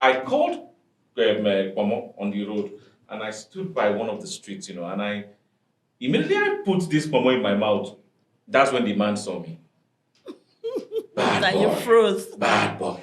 I called Pomo on the road, and I stood by one of the streets, and I immediately put this Pomo in my mouth. That's when the man saw me. Bad That boy. you froze. Bad boy.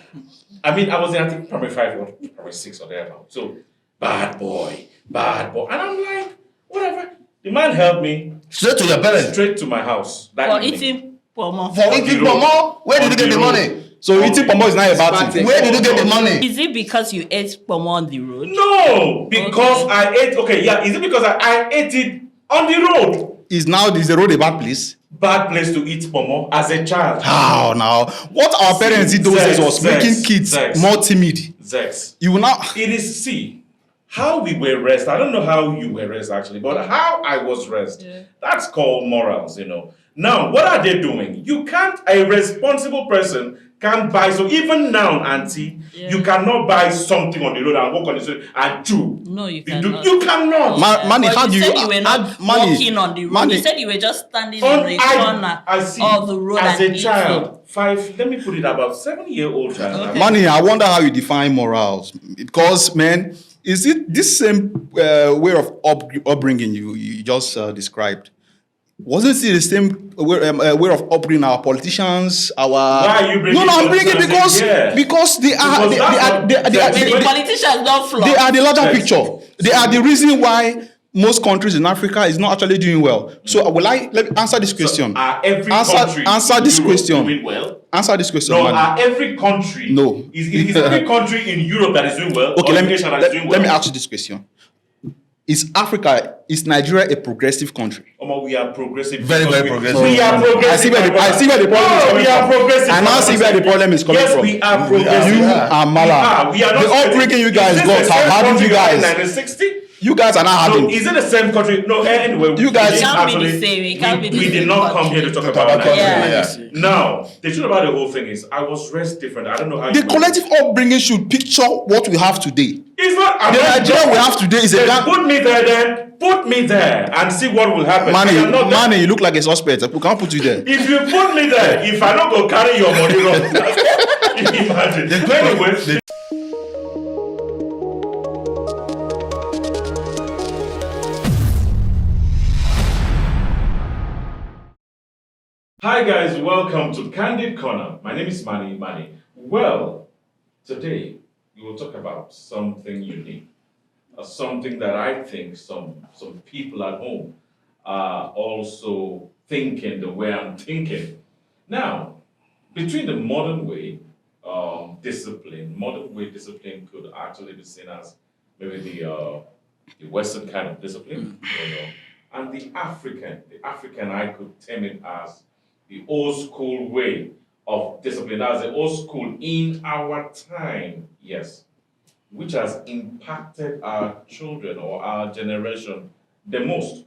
I mean, I was in, I think, primary 5 or primary 6 or thereabout. So, bad boy. And I'm like, whatever. The man helped me. Straight to your parents? Straight to my house. For eating pomo. For eating pomo? Where did you get the money? So eating pomo is not about it. Where did you get the money? Is it because you ate pomo on the road? No, because I ate. Okay, yeah. Is it because I ate it on the road? Is the road a bad place? Bad place to eat pomo as a child. How now? What our parents did those days was making kids more timid. Zex. You will now. It is how we were raised. I don't know how you were raised actually, but how I was raised. That's called morals, Now, what are they doing? A responsible person can't buy. So even now, auntie, you cannot buy something on the road and walk on the street and chew. No, you cannot. You cannot. Money, how do you? You said you were not walking on the road. You said you were just standing on the corner of the road as and a child. 5, let me put it about 7-year-old child. Okay. Money, I wonder how you define morals. Because, man, is it this same way of upbringing you just described? Wasn't it the same way of upbringing our politicians? Why are you bringing? No, I'm bringing it because they are the politicians don't flow. They are the larger picture. They are the reason why most countries in Africa is not actually doing well. So let me answer this question. So are every country answer this question. doing well? Answer this question. No, are every country? No. Is every country in Europe that is doing well? Okay, let me ask you this question. Is Nigeria a progressive country? We are progressive. Very, very progressive. We are progressive. I see where the problem is coming we are from. progressive. I now see where the problem is coming from. Yes, we are progressive. You and Mala. We are not the upbringing you guys got. How did you guys? 1960? You guys are not having. Is it the same country? No, anyway. You guys can't be the same. We did not come here to talk about country. Nigeria. Now, the truth about the whole thing is, I was raised different. I don't know how. The collective upbringing should picture what we have today. It's not. The Nigeria we have today is a. Put me there, then. Put me there and see what will happen. Money, you look like a suspect. We can't put you there. If you put me there, if I don't go carry your money wrong, imagine. Anyway. Hi guys, welcome to Candid Corner. My name is Manny. Well, today we will talk about something unique. Something that I think some people at home are also thinking the way I'm thinking. Now, between the modern way discipline could actually be seen as maybe the Western kind of discipline, and the African I could term it as the old school way of discipline. That's the old school in our time, yes, which has impacted our children or our generation the most.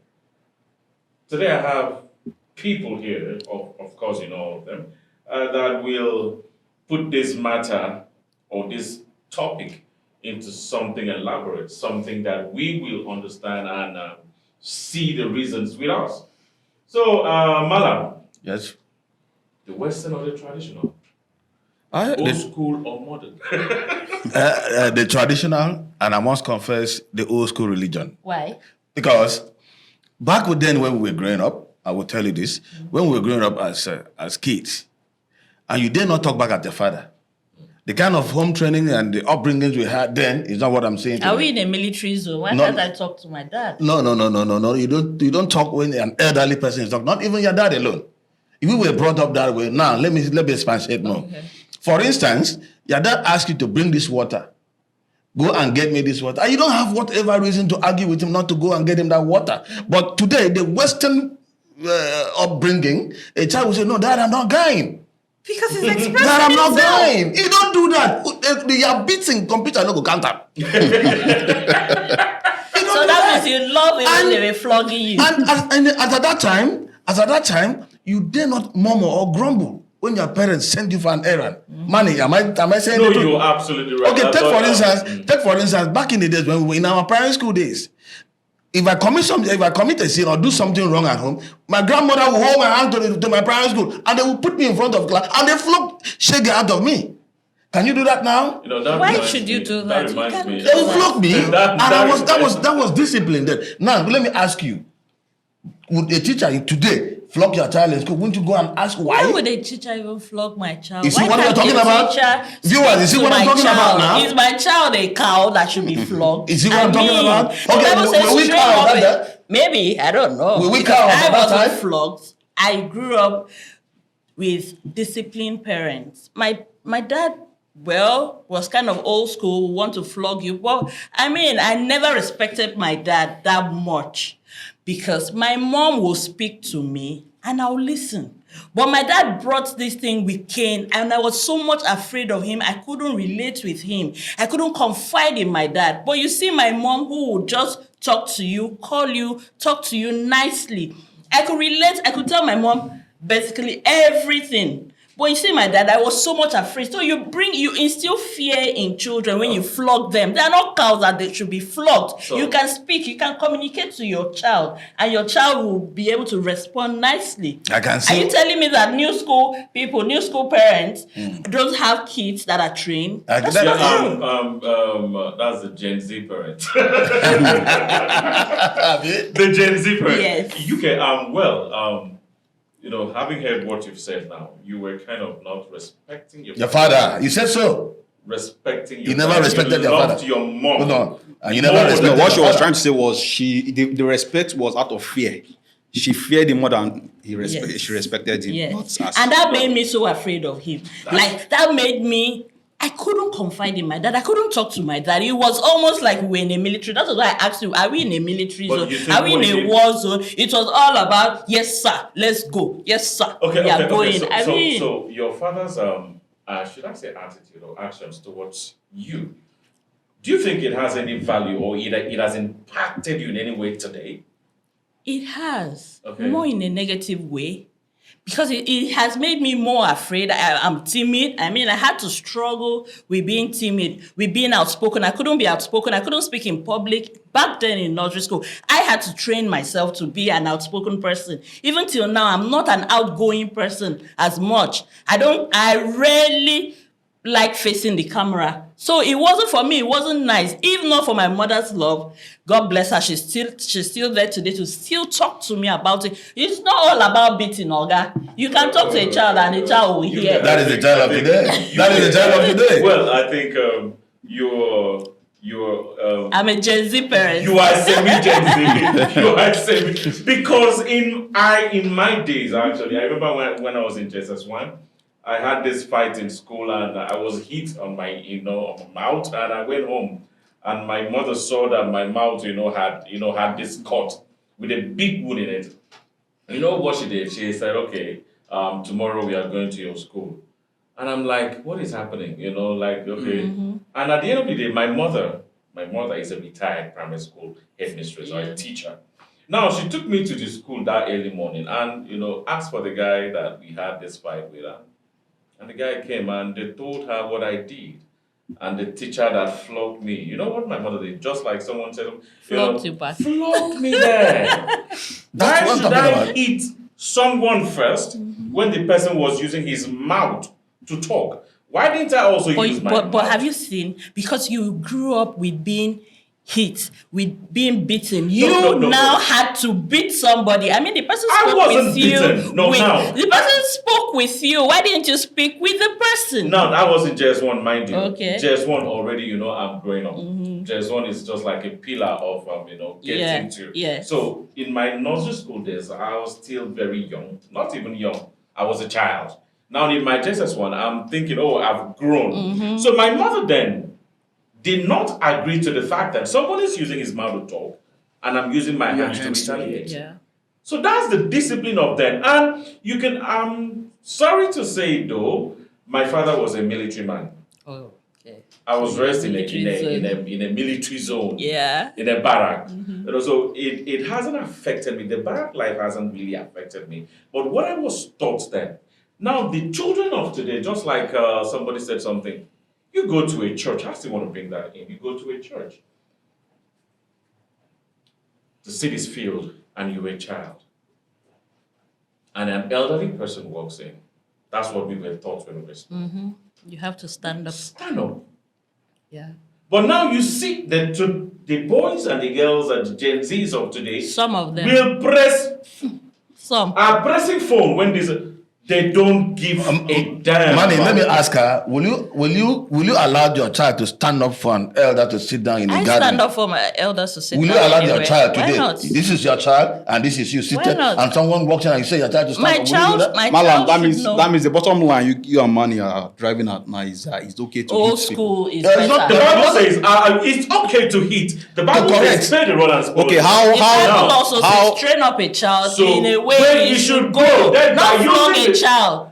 Today I have people here, of course you know all of them, that will put this matter or this topic into something elaborate, something that we will understand and see the reasons with us. So, Malam. Yes. The Western or the traditional? Old school or modern? The traditional, and I must confess, the old school religion. Why? Because back then when we were growing up, I will tell you this, when we were growing up as kids, and you dare not talk back at your father, the kind of home training and the upbringings we had then is not what I'm saying. Are we in a military zone? Why can't I talk to my dad? No. You don't talk when an elderly person is talking. Not even your dad alone. If we were brought up that way, now let me expand more. Okay. For instance, your dad asks you to bring this water. Go and get me this water. And you don't have whatever reason to argue with him not to go and get him that water. But today, the Western upbringing, a child will say, no, Dad, I'm not going. Because he's expressing Dad, I'm not himself. going. You don't do that. They are beating computer, no go counter. So that means you love it when they were flogging you. And at that time, you dare not murmur or grumble when your parents send you for an errand. Money, am I saying no, that? You're absolutely right. Okay, take for instance, back in the days when we were in our primary school days, if I commit a sin or do something wrong at home, my grandmother will hold my hand to my primary school and they will put me in front of class and they flog Shege out of me. Can you do that now? Why should you do that? That reminds me. They will flog me. That That was discipline then. Now let me ask you: would a teacher today flog your child in school? Wouldn't you go and ask why? Why would a teacher even flog my child? You see Why what we're can't talking a about? teacher Viewers, you see speak what to I'm my talking about child? now? Is my child a cow that should be flogged? You see what I'm talking about? The Okay, Bible says were we train cows up at that? maybe, I don't know. Were we Because cows I at that wasn't time? flogged. I grew up with disciplined parents. My dad, well, was kind of old school, want to flog you. Well, I mean, I never respected my dad that much because my mom will speak to me and I'll listen. But my dad brought this thing with cane and I was so much afraid of him, I couldn't relate with him. I couldn't confide in my dad. But you see my mom who would just talk to you, call you, talk to you nicely. I could relate, I could tell my mom basically everything. But you see my dad, I was so much afraid. So you instill fear in children when you flog them. They are not cows that they should be flogged. So, you can speak, you can communicate to your child, and your child will be able to respond nicely. I can see. Are you telling me that new school parents don't have kids that are trained? That's the Gen Z parent. The Gen Z parent. Yes. You can having heard what you've said now, you were kind of not respecting your father. You said so. Respecting your You never respected your father. Your mom. No. And you never respected what she your was father. trying to say was the respect was out of fear. She feared him more than she respected him. Yes. And that made me so afraid of him. That made me, I couldn't confide in my dad. I couldn't talk to my dad. It was almost like we were in a military. That's why I asked you, are we in a military zone? Are we in a war zone? It was all about, yes, sir, let's go. Yes, sir, we are going. So your father's, should I say attitude or actions towards you, do you think it has any value or it has impacted you in any way today? It has, Okay. more in a negative way. Because it has made me more afraid. I'm timid. I mean, I had to struggle with being timid, with being outspoken. I couldn't be outspoken. I couldn't speak in public. Back then in nursery school, I had to train myself to be an outspoken person. Even till now, I'm not an outgoing person as much. I rarely like facing the camera. So it wasn't for me, it wasn't nice. If not for my mother's love, God bless her, she's still there today to still talk to me about it. It's not all about beating, Olga. You can talk to a child and a child will hear. That is the child of today. That is the child of today. Well, I think I'm a Gen Z parent. You are semi-Gen Z. You are semi. Because in my days, actually, I remember when I was in JSS1, I had this fight in school and I was hit on my, on my mouth, and I went home and my mother saw that my mouth, had this cut with a big wound in it. You know what she did? She said, okay, tomorrow we are going to your school. And I'm like, what is happening? Okay. Mm-hmm. And at the end of the day, my mother is a retired primary school headmistress or a teacher. Now, she took me to the school that early morning and, asked for the guy that we had this fight with. And the guy came and they told her what I did. And the teacher that flogged me. You know what my mother did? Just like someone said, flogged you back. Flogged me there. Why should I hit someone first when the person was using his mouth to talk? Why didn't I also use my mouth? But have you seen? Because you grew up with being hit, with being beaten. You now had to beat somebody. I mean, the person spoke with you. The person spoke with you. Why didn't you speak with the person? No, that wasn't JS1, mind you. Okay. JS1 already, I'm growing up. Mm-hmm. JS1 is just like a pillar of, getting to. Yeah. So in my nursery school days, I was still very young. Not even young. I was a child. Now in my JS1, I'm thinking, I've grown. Mm-hmm. So my mother then did not agree to the fact that someone is using his mouth to talk and I'm using my hands to retaliate. Yeah. So that's the discipline of them. And I'm sorry to say though, my father was a military man. Oh, okay. I was raised in a military zone. Yeah. In a barrack. Mm-hmm. So it hasn't affected me. The barrack life hasn't really affected me. But what I was taught then, now the children of today, just like somebody said something, you go to a church. I still want to bring that in. You go to a church. The seat is filled and you're a child. And an elderly person walks in. That's what we were taught when we were small. Mm-hmm. You have to stand up. Stand up. Yeah. But now you see that the boys and the girls and the Gen Zs of today Some of them. will are pressing phone when they don't give a damn. Manny, let me about ask her, will you allow your child to stand up for an elder to sit down in the I garden? stand up for my elders to sit Will you down allow anywhere. your child Why today? not? This is your child and this is you seated not? and someone walks in and you say your child to stand My up. Will you do that? child Malam, that should know. means the bottom line you and Manny are driving at now is it's okay to Old hit people. school is Yeah, it's not The better. Bible says it's okay to hit. The Bible correct. says pay the rod and spoil. Okay, The Bible how also how says train up a child So, in a where way he he should should go. go. Then Not by flog using a the- child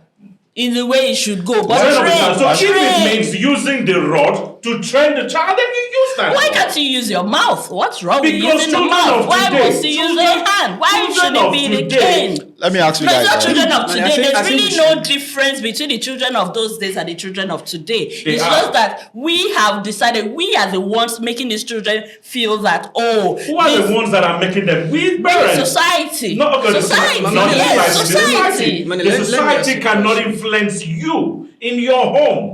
in the way he should go. But Train up a train. child. So if it train. means using the rod to train the child, then you use that. Why rod. can't you use your mouth? What's wrong Because with using the children mouth? of Why today- must you use children- a hand? Why children should it of be the today- cane? let me ask you No, it's guys. not children of Man, today. I think There's we really should- no difference between the children of those days and the children of today. They It's are. just that we have decided we are the ones making these children feel that, Who are the ones that are making them? We parents. society. No, okay, Society. not Mama, the Yes, society. society. Man, The let me ask society you a cannot question. influence you in your home.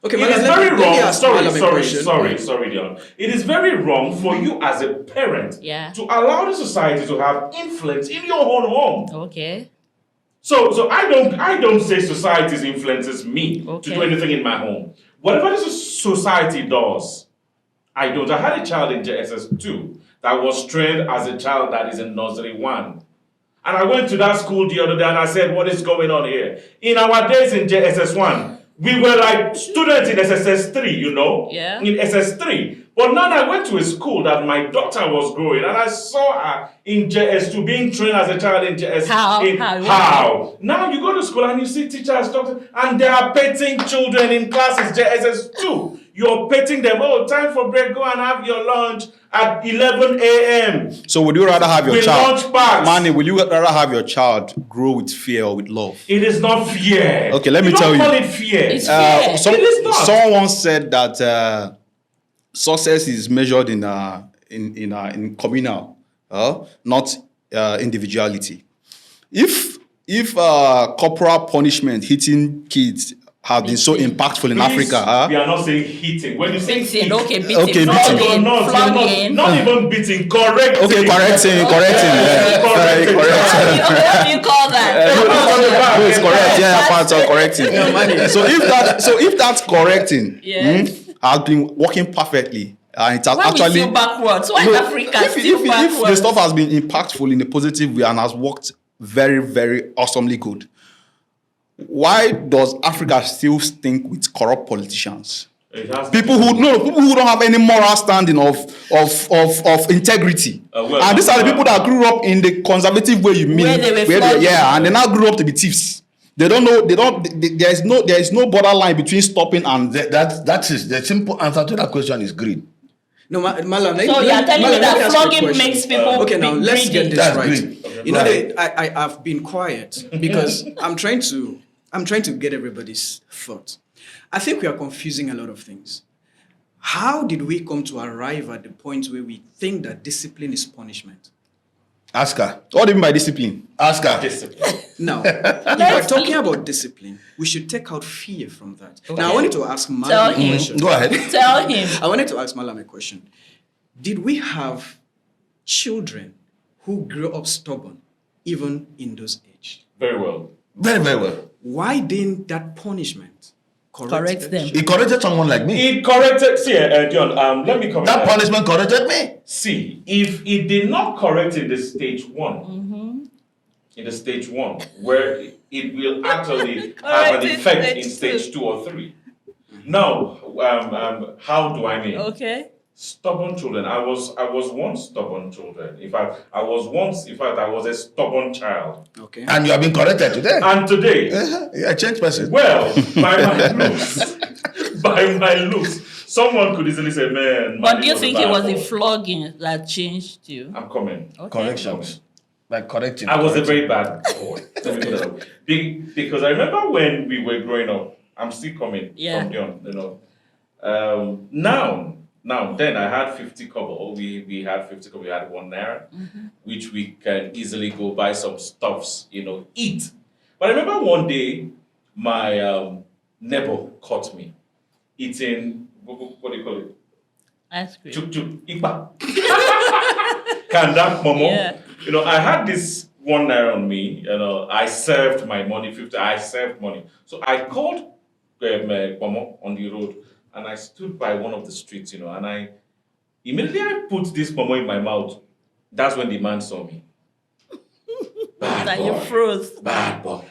Okay, It Malam, is let very me wrong. ask Malam a question. Sorry, Dion. It is very wrong for you as a parent Yeah. to allow the society to have influence in your own home. Okay. So I don't say society influences me to Okay. do anything in my home. Whatever the society does, I don't. I had a child in JSS2 that was trained as a child that is in nursery 1. And I went to that school the other day and I said, what is going on here? In our days in JSS1, we were like students in SSS3, you know? Yeah. In SS3. But now I went to a school that my daughter was growing and I saw her in JS2 being trained as a child in JS. How? Now you go to school and you see teachers, doctors, and they are petting children in classes JSS2. You're petting them. Oh, time for break. Go and have your lunch at 11 a.m. So would you rather have your With child, lunch bags. Manny? Will you rather have your child grow with fear or with love? It is not fear. Okay, let me You tell don't you. call it fear. It's fear. It is not. Someone once said that success is measured in communal, not individuality. If corporal punishment hitting kids have been so impactful in Please, Africa, we are not saying hitting. When you say Beating, hit, okay, beating, Okay, no, beating. you're not, flogging. not even beating, correcting. okay, correcting. Correcting. What do you call that? No, it's correct. Yeah, part of correcting. Manny. So if that's correcting, Yes. has been working perfectly, and it has Why we actually still backwards? Why No, Africa if still the backwards? stuff has been impactful in a positive way and has worked very, very awesomely good, why does Africa still stink with corrupt politicians? People who don't have any moral standing of integrity. And these are the people that grew up in the conservative way you mean. Where they were flogged. And they now grew up to be thieves. They don't know. There is no borderline between stopping and That is the simple answer to that question is greed. No, Malam, So you're telling me that flogging makes people Okay, now let's greedy. get this That's right. greed. Okay. You know, Right. I've been quiet because I'm trying to get everybody's thoughts. I think we are confusing a lot of things. How did we come to arrive at the point where we think that discipline is punishment? Ask her. what do you mean by discipline? Ask her. Discipline. Now, if we're talking about discipline, we should take out fear from that. Now, I wanted to ask Tell Malam a him. question. Go ahead. Tell him. I wanted to ask Malam a question. Did we have children who grew up stubborn even in those age? Very well. Very, very well. Why didn't that punishment Correct them. He corrected someone like me. It corrected. See, Dion. Let me comment. That punishment corrected me. See, if it did not correct in the stage 1, in the stage 1, where it will actually have Correct an in effect stage in stage 2 or 3. Now, how do I mean? Okay. Stubborn children. I was once stubborn children. In fact, I was a stubborn child. Okay. And you have been corrected today. And today, Yeah, change person. well, by my looks, someone could easily say, man. But man, do you was a think it bad was boy." the flogging that changed you? I'm coming. Okay. Corrections. Like correcting. I was a correcting. very bad boy. Let me put that up. Because I remember when we were growing up, I'm still coming Yeah. from Dion, you know. Now, then I had 50 kobo. We had 50 kobo. We had 1 naira, which we can easily go buy some stuffs, eat. But I remember one day, my neighbor caught me eating, what do you call it? Ice cream. Chuk chuk, ikpa. Kanda, momo. Yeah. You know, I had this 1 naira on me. You know, I served my money, 50. I served money. So I called momo on the road, and I stood by one of the streets, you know, and I put this momo in my mouth. That's when the man saw me. Bad That boy. you froze. Bad boy.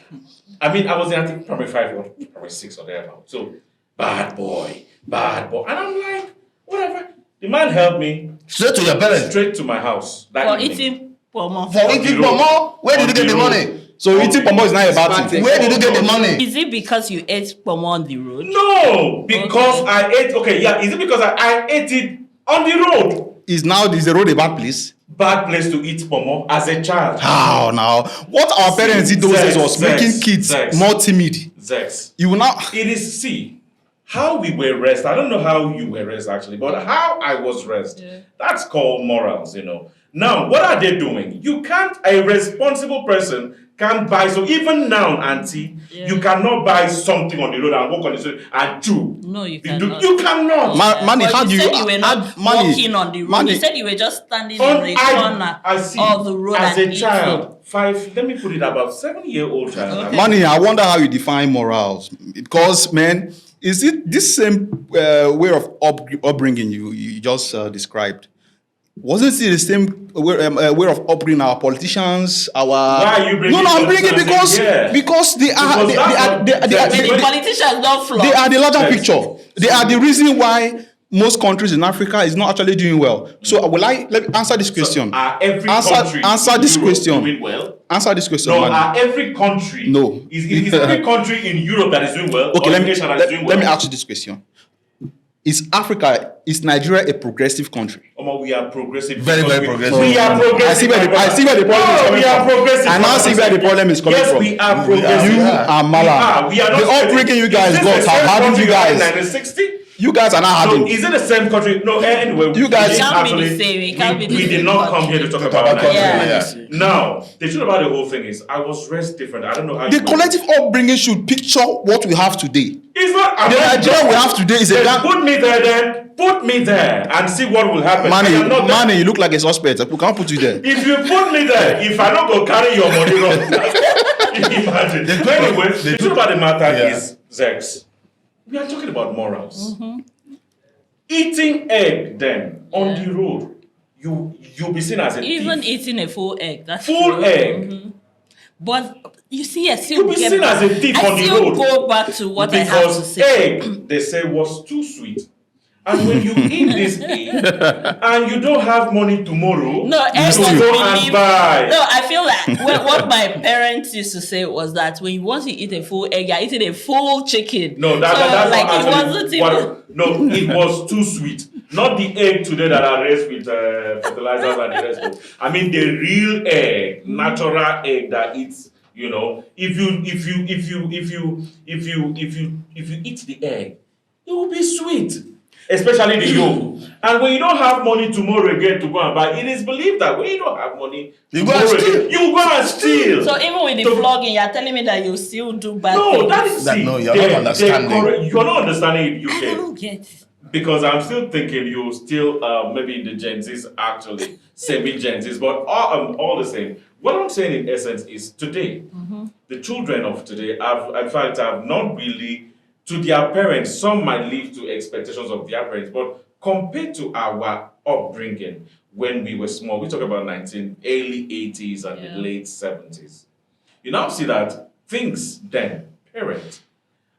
I mean, I was in, I think, primary 5 or primary 6 or thereabout. So, bad boy. And I'm like, whatever. The man helped me Straight to your parents. straight to my house. That For evening. eating pomo. For eating pomo, where did you get the money? So eating pomo is not a bad thing. Where did you get the money? Is it because you ate pomo on the road? No, because Okay. I ate, okay, yeah, is it because I ate it on the road? Is the road a bad place? Bad place to eat pomo as a child. How now? What our parents did those days was making kids more timid. Zex. You will now. It is, see, how we were raised. I don't know how you were raised actually, but how I was raised. Yeah. That's called morals, you know. Now, what are they doing? You can't, a responsible person can't buy, so even now, auntie, Yeah. you cannot buy something on the road and walk on the street and chew. No, you You, do, cannot. you cannot. Money, But how do you you said you were not add money? walking on the road. Money. You said you were just standing On- on the corner I see, of the road as and a child, eating. 5, let me put it about 7-year-old child. Okay. Money, I wonder how you define morals. Because, man, is it this same way of upbringing you just described? Wasn't it the same way of upbringing our politicians, our... Why are you bringing No, I'm bringing it politicians in here? because they are Because that's what- When the politicians don't flop. they are the larger Yes. picture. They are the reason why most countries in Africa is not actually doing well. So let me answer this question. So are every Answer- country answer in this Europe question. doing well? Answer this question, No, Manny. are every country? No. Is every country in Europe that is doing well? Okay, or let a me nation that is doing let me well? ask you this question. Is Nigeria a progressive country? Omo, we are progressive. Very, because very progressive. We are progressive. I see where the problem is No, coming we are from. progressive. I now see where the problem is coming yes, from. we are We are. progressive. You Yeah. and Mala. We are not The upbringing you guys got, how did you guys? 1960? You guys are not So having. is it the same country? No, anyway. You guys- we It can't be the actually- same. It can't be the we did same not come country. here to talk Talk about about country, Nigeria. yeah. Now, the truth about the whole thing is, I was raised different. I don't know how The you were collective raised. upbringing should picture what we have today. It's not. I'm The not- Nigeria we have today is a Then damn- put me there, then put me there and see what will happen. I am not there. Manny, you look like a suspect. We can't put you there. If you put me there, if I don't go carry your money, run. Imagine. Anyway, the truth about the matter Yeah. is, Zex, we are talking about morals. Eating egg then on the road, you'll be seen as a Even thief. eating a full egg. That's Full true. egg. But you see, I still You'll be get seen as a thief I on the still road. go back to what I have to Because say. egg, they say, was too sweet. And when you eat this egg and you don't have money tomorrow, No, you egg still was go and believed. buy. No, I feel like what my parents used to say was that when you want to eat a full egg, you're eating a full chicken. No, So, that's like not it actually wasn't even. no, it was too sweet. Not the egg today that are raised with fertilizers and the rest. I mean the real egg, natural egg that eats. You know, if you eat the egg, it will be sweet, especially the yolk. And when you don't have money tomorrow again to go and buy, it is believed that when you don't have money You go tomorrow and steal. again, you go and steal. So even with the So- flogging, you're telling me that you still do bad No, things. that is That- see, no, you're not understanding. You're not understanding it, I UK. don't get it. Because I'm still thinking you still maybe in the Gen Zs actually semi-Gen Zs, but all the same. What I'm saying in essence is today, the children of today have not really to their parents. Some might live to expectations of their parents, but compared to our upbringing when we were small, we talk about early 80s and Yeah. the late 70s. You now see that things then, parents,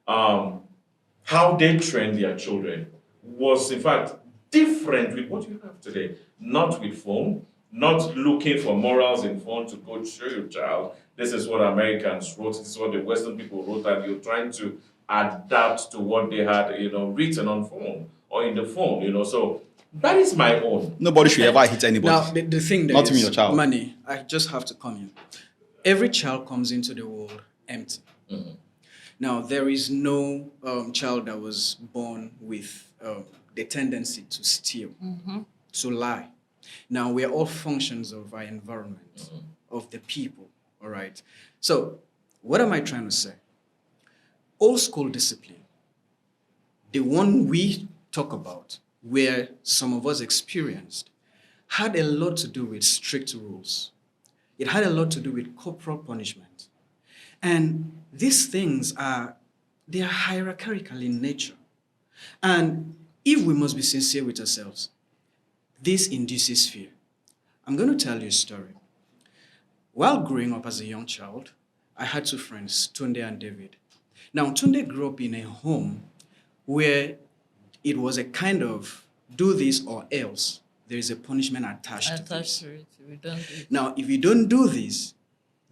how they train their children was in fact different with what you have today. Not with phone, not looking for morals in phone to go show your child. This is what Americans wrote, this is what the Western people wrote, and you're trying to adapt to what they had, written on phone or in the phone, So that is my own. Nobody should ever hit anybody. Now, the thing that Not even is, your child. Money, I just have to come in. Every child comes into the world empty. Now, there is no child that was born with the tendency to steal, to lie. Now, we are all functions of our environment, of the people, all right? So, what am I trying to say? Old school discipline the one we talk about, where some of us experienced, had a lot to do with strict rules. It had a lot to do with corporal punishment. And these things they are hierarchical in nature. And if we must be sincere with ourselves, this induces fear. I'm going to tell you a story. While growing up as a young child, I had two friends, Tunde and David. Now, Tunde grew up in a home where it was a kind of do this or else. There is a punishment attached to this. We don't do it. Now, if you don't do this,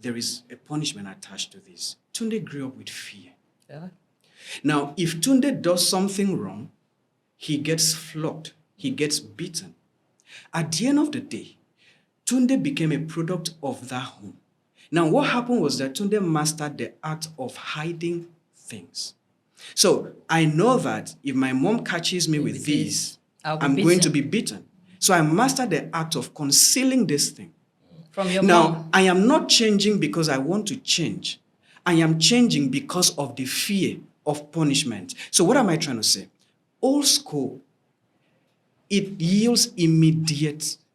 there is a punishment attached to this. Tunde grew up with fear. Yeah. Now, if Tunde does something wrong, he gets flogged, he gets beaten. At the end of the day, Tunde became a product of that home. Now, what happened was that Tunde mastered the art of hiding things. So I know that if my mom catches me with this, I'm going to be beaten. So I mastered the art of concealing this thing. From your Now, mom. I am not changing because I want to change. I am changing because of the fear of punishment. So what am I trying to say? Old school, it yields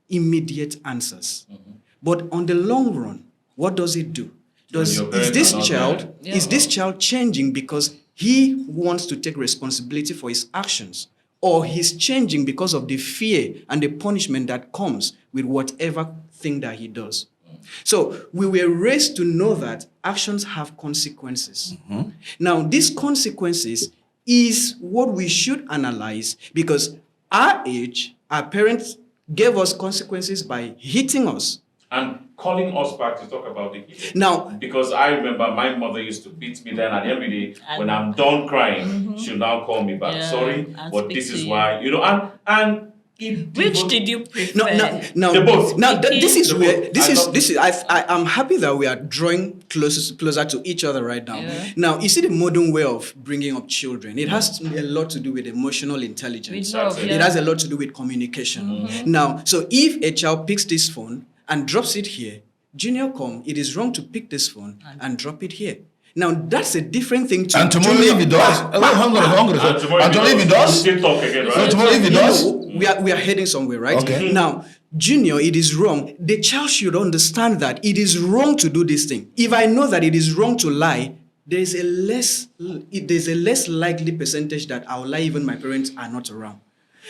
immediate answers. But on the long run, what does it do? Is this child changing because he wants to take responsibility for his actions? Or he's changing because of the fear and the punishment that comes with whatever thing that he does? So we were raised to know that actions have consequences. Now, these consequences is what we should analyze, because our age, our parents gave us consequences by hitting us. And calling us back to talk about the healing. Now, Because I remember my mother used to beat me then, and every day when I'm done crying, she'll now call me back. Yeah, Sorry, and but speak this to is you. why, and Which did you prefer? They both. This is They where both. this is. I'm happy that we are drawing closer to each other right now. Yeah. Now, you see the modern way of bringing up children. It has a lot to do with emotional intelligence. With love, It yeah. It has a lot to do with communication. Now, so if a child picks this phone and drops it here, Junior it is wrong to pick this phone and drop it here. Now, that's a different thing to And tomorrow if he does, hang on. And And tomorrow if he we does, still talk again, so right? tomorrow if he does, we are heading somewhere, right? Okay. Now, Junior, it is wrong. The child should understand that it is wrong to do this thing. If I know that it is wrong to lie, there's a less likely percentage that I'll lie even my parents are not around.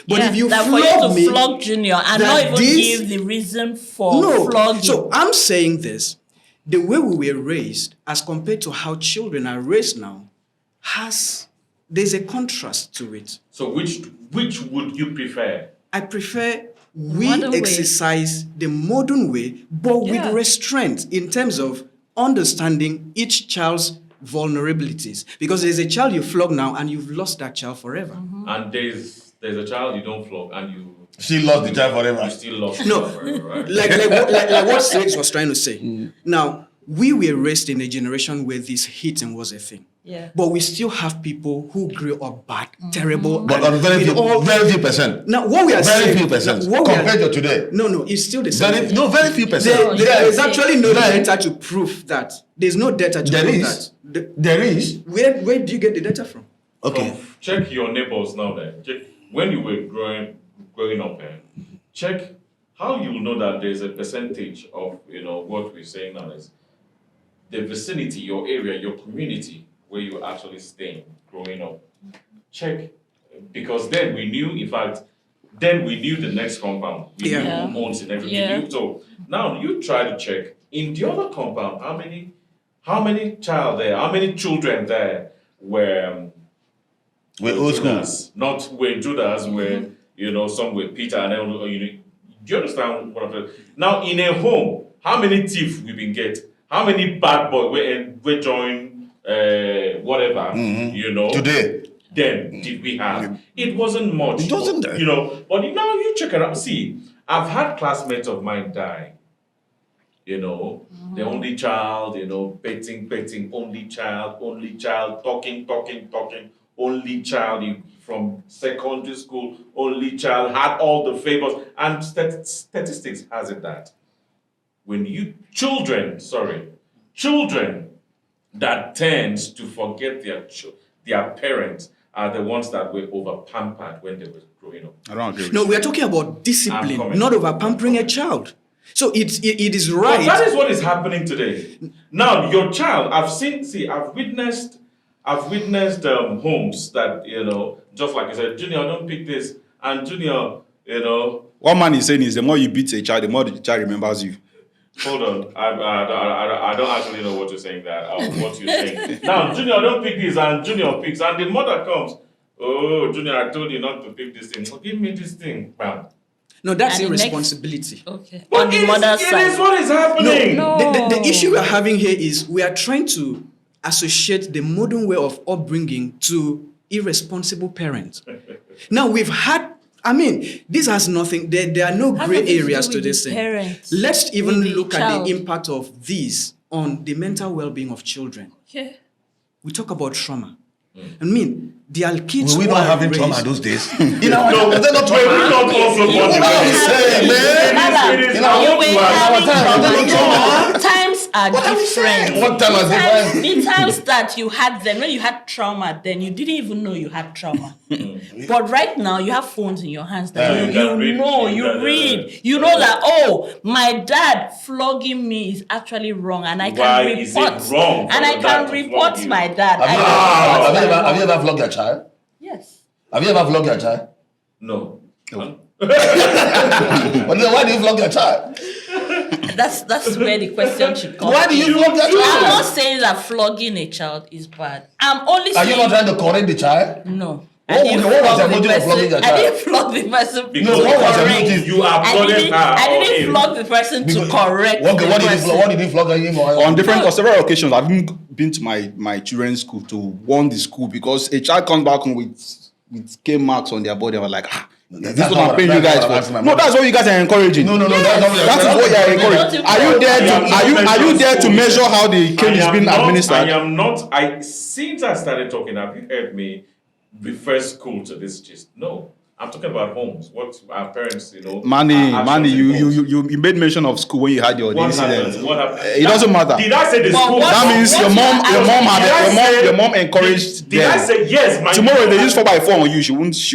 But if you that for you flog to me, flog Junior and not that even this- give the reason for no. flogging. So I'm saying this, the way we were raised as compared to how children are raised now, there's a contrast to it. So which would you prefer? I prefer we Modern way. exercise the modern way, but Yeah. with restraint in terms of understanding each child's vulnerabilities. Because there's a child you flog now and you've lost that child forever. And there's a child you don't flog and you she lost the child forever. still lost. No, forever, right? like what Six was trying to say. Now, we were raised in a generation where this hitting was a thing. Yeah. But we still have people who grew up bad, terrible. But and on very with few percent. Now, what we are Very saying, few percent. what we are- Compared to today. No, it's still the same. Very few percent. There is Yeah. actually no Then- data to prove that. There's no data to There prove is. that. There is. Where do you get the data from? Okay. Check your neighbors now then. Check when you were growing up, check how you will know that there's a percentage of what we're saying now is the vicinity, your area, your community where you actually staying growing up. Check, because then we knew, in fact, the next compound. We knew Yeah. who owns in everything. Yeah. We knew. So now you try to check in the other compound how many children there were We're old school. Judas, not were Judas, were some were Peter, and then do you understand what I'm saying? Now in a home, how many thieves we been get? How many bad boys we join whatever Today. Then did we have? It wasn't much. It wasn't there. But now you check it out. See, I've had classmates of mine die. The only child, petting, only child, talking, only child from secondary school, only child, had all the favors. And statistics has it that when children that tends to forget their parents are the ones that were over pampered when they were growing up. I don't agree with No, you. we are talking about I'm discipline, coming. not over pampering a child. So it is But right. that is what is happening today. Now, your child, I've witnessed homes that, just like I said, Junior, don't pick this. And Junior, What man is saying is the more you beat a child, the more the child remembers you. hold on. I don't actually know what you're saying what you're saying. Now, Junior, don't pick this. And Junior picks. And the mother comes. Oh, Junior, I told you not to pick this thing. So give me this thing. Bam. No, that's And the next- irresponsibility. Okay. But On the mother's it side. is what is happening. No. The issue we are having here is we are trying to associate the modern way of upbringing to irresponsible parents. Now we've had, this has nothing, there are no Has gray nothing to areas do to with this the thing. parents, Let's even with the look at child. the impact of these on the mental well-being of children. Okay. We talk about trauma. There are kids Were we who not are having raised- trauma those days? No, were we not also born What are you saying, man? Nala, It is You know, you our were own having time, trauma. we don't No, times are What are we saying? different. What time was different? The times that you had them, when you had trauma, then you didn't even know you had trauma. But right now, you have phones in your hands that Yeah, you can read, you you can, read. You know that, my dad flogging me is actually wrong, and I can Why is it report. wrong for And I your dad can to report flog you? my dad. Have I you, can have, report you my ever, mom. have you ever flogged your child? Yes. Have you ever flogged your child? No. But then why do you flog your child? That's where the question should come. Why do you flog your I'm child? not saying that flogging a child is bad. I'm only Are saying you not trying to correct the child? no. What was your motive of flogging your I child? didn't flog the person Because to what was your correct. motive? You applauded her I or didn't him. flog the person to correct Okay, the what did person. you flog him or On different, on several occasions, I've even been to my children's school to warn the school because a child comes back home with K marks on their body. I was like, this is what I'm paying you guys for. No, that's what you guys are encouraging. No, that's not what That is what you are encouraging. Are you there to measure how the cane is being administered? Since I started talking, have you heard me refer school to this gist? No. I'm talking about homes. What our parents, Manny, actions in homes. you made mention of school when you had your What incident. happened? What happened? It doesn't matter. Did I say the But school? what- That means your Did mom encouraged Did I them. say yes? My Tomorrow if they use 4x4 on you,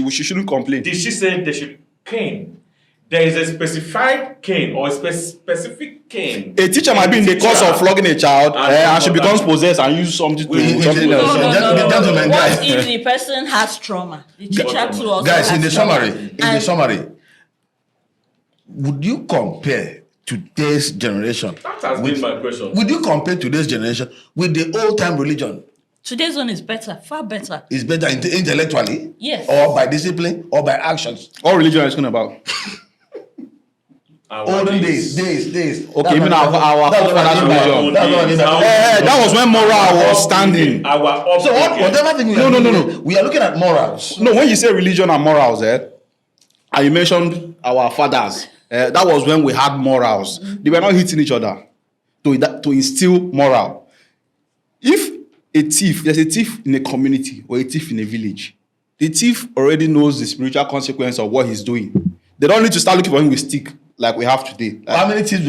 she shouldn't complain. Did she say they should cane? There is a specified cane or a specific cane. A teacher might be in the course of flogging a child and she becomes possessed and use something to Wait, something wait, else. No. Gentlemen, What guys. if the person has trauma? The teacher too also Guys, in has the trauma. summary, would you compare today's generation? That has been my question. Would you compare today's generation with the old time religion? Today's one is better, far better. Is better intellectually? Yes. Or by discipline or by actions? What religion are you talking about? Olden days. Okay, even our forefathers' religion. That's what I mean. That was when moral was standing. So whatever thing we are No. we are looking at morals. No, when you say religion and morals, and you mentioned our fathers, that was when we had morals. They were not hitting each other to instill moral. If there's a thief in a community or a thief in a village, the thief already knows the spiritual consequence of what he's doing. They don't need to start looking for him with stick like we have today. How many thieves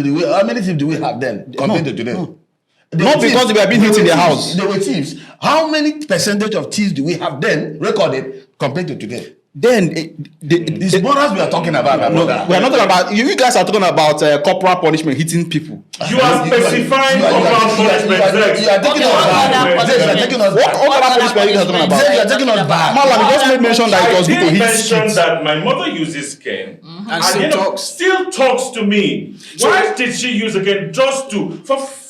do we have then compared to today? Not because they were being hit in their house. They were thieves. How many percentage of thieves do we have then recorded compared to today? Then These morals we are talking about, my no, brother. we are not talking about. You guys are talking about corporal punishment, hitting people. You are specifying corporal punishment. You are taking us back. You are taking us back. What other punishment are you guys talking about? You are taking us back. Malam, you just made mention that it I was good to did hit mention kids. that my mother uses cane And still talks. to me. Why did she use a cane? Just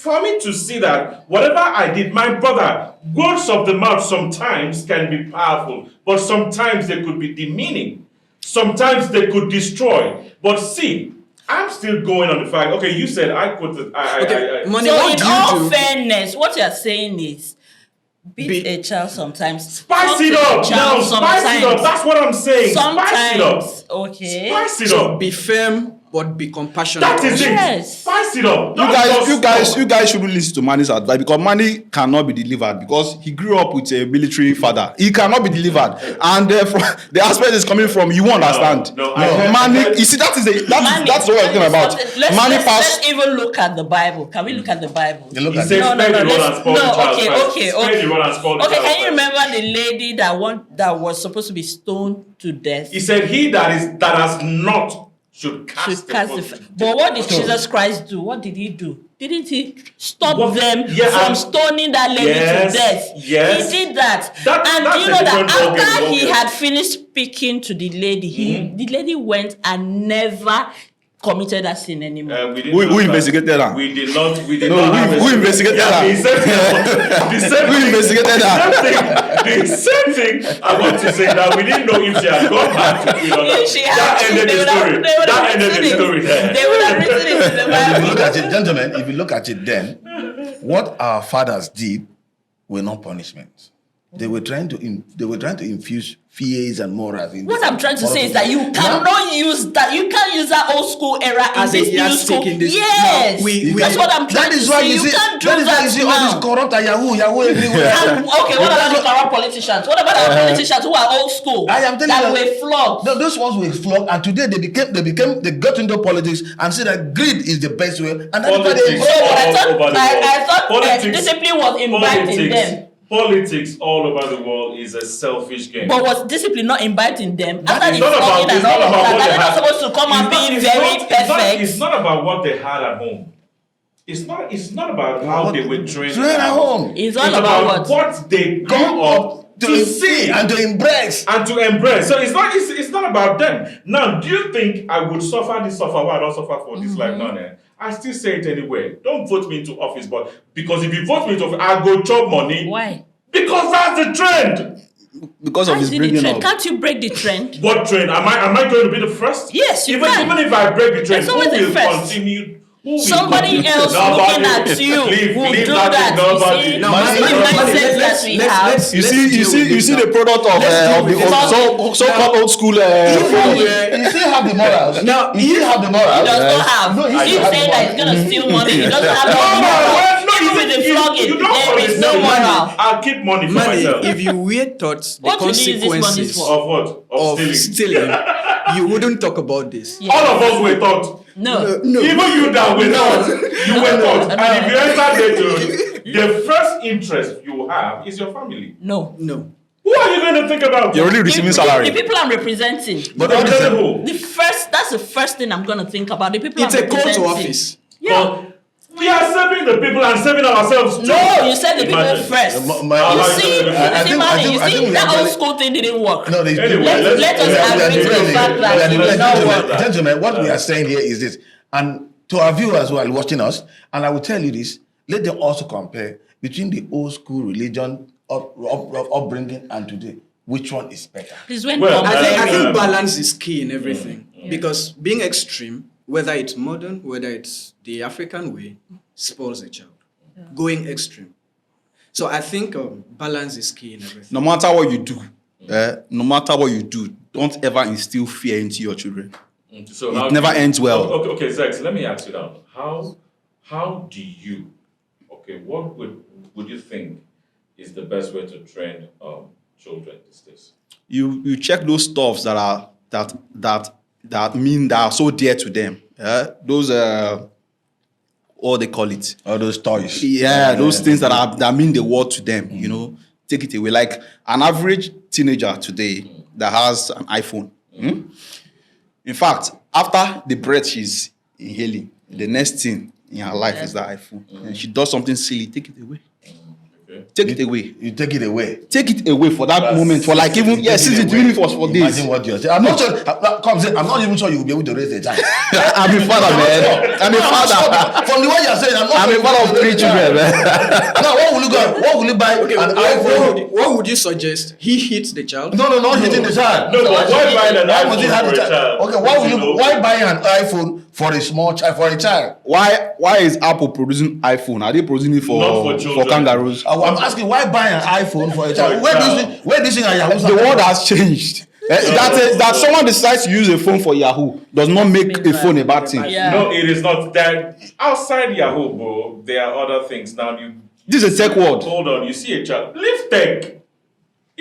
for me to see that whatever I did, my brother, words of the mouth sometimes can be powerful, but sometimes they could be demeaning. Sometimes they could destroy. But see, I'm still going on the fact. Okay, you said I put it. Money, So what in do you all do? fairness, what you are saying is beat Be- a child sometimes. Spice talk it to up the child now. Spice it up. That's what I'm saying. Spice it up. Sometimes, okay. Spice it So up. be firm but be compassionate. That is it. Yes. Spice it up. You guys shouldn't listen to Manny's advice because Manny cannot be delivered because he grew up with a military father. He cannot be delivered, and the aspect is coming from you understand. No, Manny. You see, that's what I'm talking about. Let's even look at the Bible. Can we look at the Bible? You look He at said, it. spare the rod and spoil the child first. Okay. Spare the rod and spoil the Okay, child can you first. remember the lady that was supposed to be stoned to death? He said, he that has not should cast the first. But what did Jesus Christ do? What did he do? Didn't he stop them Yeah, from stoning that lady to death? Yes. He did that. And That's you a know that different after ballgame. he had finished speaking to the lady, the lady went and never committed that sin anymore. Who investigated that? We did not. Who investigated that? Who investigated that? The same thing I want to say that we didn't know if she had gone back to it or not. She had That to. ended the story. That ended the story there. They would have written it in the If you Bible. look at it, gentlemen, if you look at it then, what our fathers did were not punishments. They were trying to infuse fears and morals. What I'm trying to say is that you cannot use that. You can't use that old school era As a in this new yardstick school. in this- Yes, Now, we- that's what I'm trying That is to why say. you see. can't do That is why you that see all now. this corrupt and Yahoo everywhere. And, okay, what about the corrupt politicians? What about our politicians who are old school? I am telling that you, were flogged. Those ones were flogged, and today they got into politics and say that greed is the best way, and that's why they. Politics. So I all thought, over the I world. thought Politics- discipline was imbibed in them. Politics all over the world is a selfish game. But was discipline not imbibed in them? That After is the not about- flogging and it's all not of about that, what are they they not had. supposed to come and be very perfect? It's not about what they had at home. It's not about how they were trained Train at home. It's all about what? what they grew Come up up to see and to embrace. and to embrace. So it's not about them. Now, do you think I would suffer why I don't suffer for this life now? I still say it anyway. Don't vote me into office, but because if you vote me into office, I go chop money. Why? Because that's the trend. Because of How his is it the bringing trend? up. Can't you break the trend? What trend? Am I going to be the first? Yes, you even, can. Even if I break the trend, There's who always a will first. continue? Who will Somebody continue? else looking at you will leave do that that. to nobody. You see? Now, It's Manny, the mindset that let's- we let's- have. let's- You see the product of Let's deal with the so-called old school. You still have the morals. Now, you still have the morals. He does not have. No, he He's still have saying the that he's morals. going to steal money. He doesn't have No, no moral. Even with the you flogging, don't there is no understand. moral. I'll keep money for Money, myself. if you were taught the What will you use this money consequences for? Of what? Of of stealing. you wouldn't talk about this. Yeah. All of us were taught. No. No. Even you that were taught. You were taught. No. And if you enter there, the first interest you have is your family. No. No. Who are you going to think about? You're already receiving The salary. people I'm representing. But I'll all the tell same, you who. That's the first thing I'm going to think about. The people It's I'm a call representing. to office. Yeah. We are serving the people and serving ourselves too. No, you said the people Imagine. first. My- You I see, think- I think- Manny, I you think see, we that are old very- school thing didn't work. No, they, Anyway, Let us we are agree to the different. fact that We are it different. did not Gentlemen, work. gentlemen, what we are saying here is this, and to our viewers who are watching us, and I will tell you this, let them also compare between the old school religion upbringing and today. Which one is better? Please, when Well, I think Yeah. balance is key in everything because being extreme, whether it's modern, whether it's the African way, spoils a child. Going extreme. So I think balance is key in everything. No matter what you do, don't ever instill fear into your children. So It never ends well. Okay, Zex, let me ask you now. How do you, what would you think is the best way to train children these days? You check those stuffs that are so dear to them. Those what they call it. All those toys. Yeah, those things that mean the world to them, you know, take it away. Like an average teenager today that has an iPhone. In fact, after the breath she's inhaling, the next thing in her life is that iPhone. And she does something silly, take it away. Okay. Take it away. You take it away. Take it away for that That's- moment, for like even, Take since it it's away. really was for days. Imagine what you're saying. I'm not sure. I'm not even sure you will be able to raise a child. I'm a father, man. I'm a father. From the way you're saying, I'm not. I'm sure a you father will of be able to 3 raise a child. children, man. Now, what will you go? What will you buy? Okay, An what iPhone? would you suggest? He hits the child? No, not hitting the child. No, but why buy an Why would you iPhone have for a a child? child? Okay, why will You you? know? Why buy an iPhone for a small child? For a child? Why is Apple producing iPhone? Are they producing it Not for for children. kangaroos? I'm asking why buy an iPhone for a child? For a Where child. do you think are Yahoo? The world has changed. That someone decides to use a phone for Yahoo does not make a phone a bad thing. Yeah. No, it is not. That outside Yahoo, bro, there are other things. Now you This is a tech world. hold on. You see a child. Leave tech.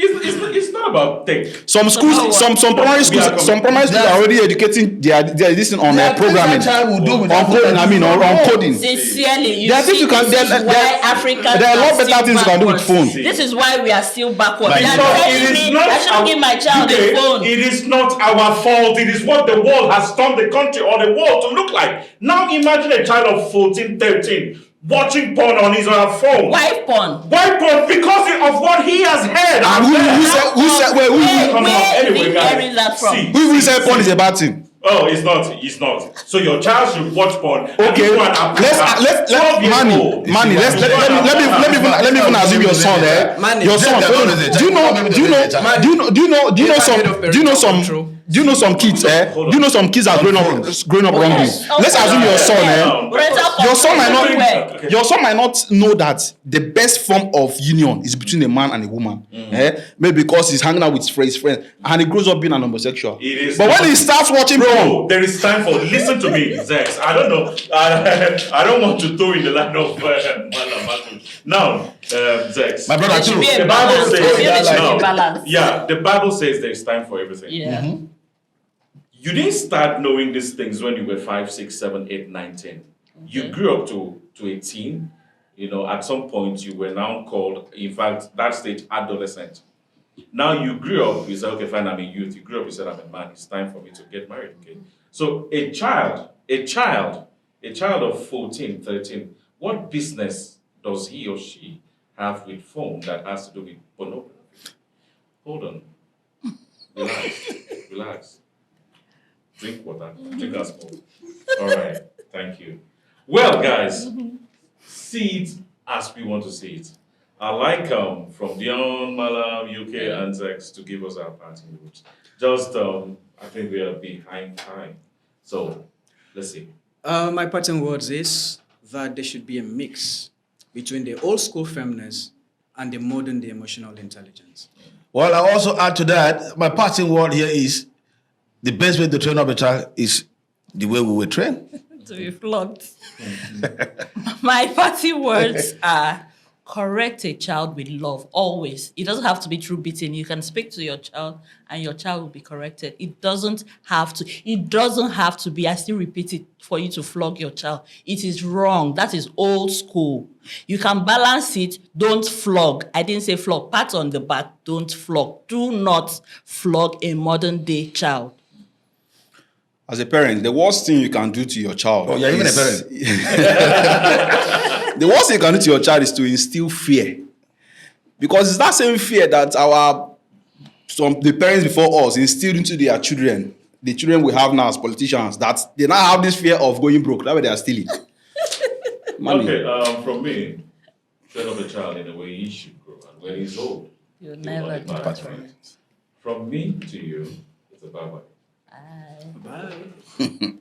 It's not about tech. Some schools, some primary schools, are already educating their this on programming, Child will do with on coding. I mean, on coding. Sincerely, There are things you can. There are a lot better things you can do with phone. This is why we are still backward. Like, They are no, telling me I shouldn't give my child a phone. It is not our fault. It is what the world has turned the country or the world to look like. Now imagine a child of 14, 13 watching porn on his or her phone. Why porn? Why porn? Because of what he has heard. And who said Come on, Where anyway, is guys. that from? See, who said porn is a bad thing? Oh, it's not. It's not. So your child should watch porn. and Okay, go and apply that. let's 12 years old. Manny, let me even assume your son there. Manny, Your son. Do you know some kids? Do you know some kids are growing up wrongly? Yes. Let's assume your son. Parental Your son might not know that the best form of union is between a man and a woman. Maybe because he's hanging out with his friends and he grows up being an homosexual. It is But when he starts watching porn, Bro, there is time for. Listen to me, Zex. I don't know. I don't want to throw in the line of now, Zex. My brother There should too. be a The Bible balance. says I feel there should be a no. balance. Yeah, the Bible says there is time for everything. Yeah. You didn't start knowing these things when you were 5, 6, 7, 8, 9, 10. You grew up to 18. You know, at some point you were now called, in fact, that stage, adolescent. Now you grew up, you said, okay, fine, I'm a youth. You grew up, you said, I'm a man. It's time for me to get married. Okay. So a child of 14, 13, what business does he or she have with phone that has to do with pornography? Hold on. Relax. Drink water. Drink us more. All right. Thank you. Well, guys, see it as we want to see it. I like from Dion, Malam, UK, and Zex to give us our parting words. Just, I think we are behind time. So, let's see. My parting words is that there should be a mix between the old school feminist and the modern day emotional intelligence. Well, I also add to that, my parting word here is the best way to train up a child is the way we were trained. To be flogged. My parting words are correct a child with love, always. It doesn't have to be through beating. You can speak to your child and your child will be corrected. It doesn't have to be, I still repeat it, for you to flog your child. It is wrong. That is old school. You can balance it. Don't flog. I didn't say flog. Pat on the back. Don't flog. Do not flog a modern day child. as a parent, the worst thing you can do to your child. Oh, you're even a parent. The worst thing you can do to your child is to instill fear. Because it's that same fear that the parents before us instilled into their children. The children we have now as politicians, that they now have this fear of going broke. That's why they are stealing. Okay, from me, train up a child in the way he should grow. And when he's old, You'll he never will do not that. depart from it. From me to you, it's a bye-bye. Bye. Bye.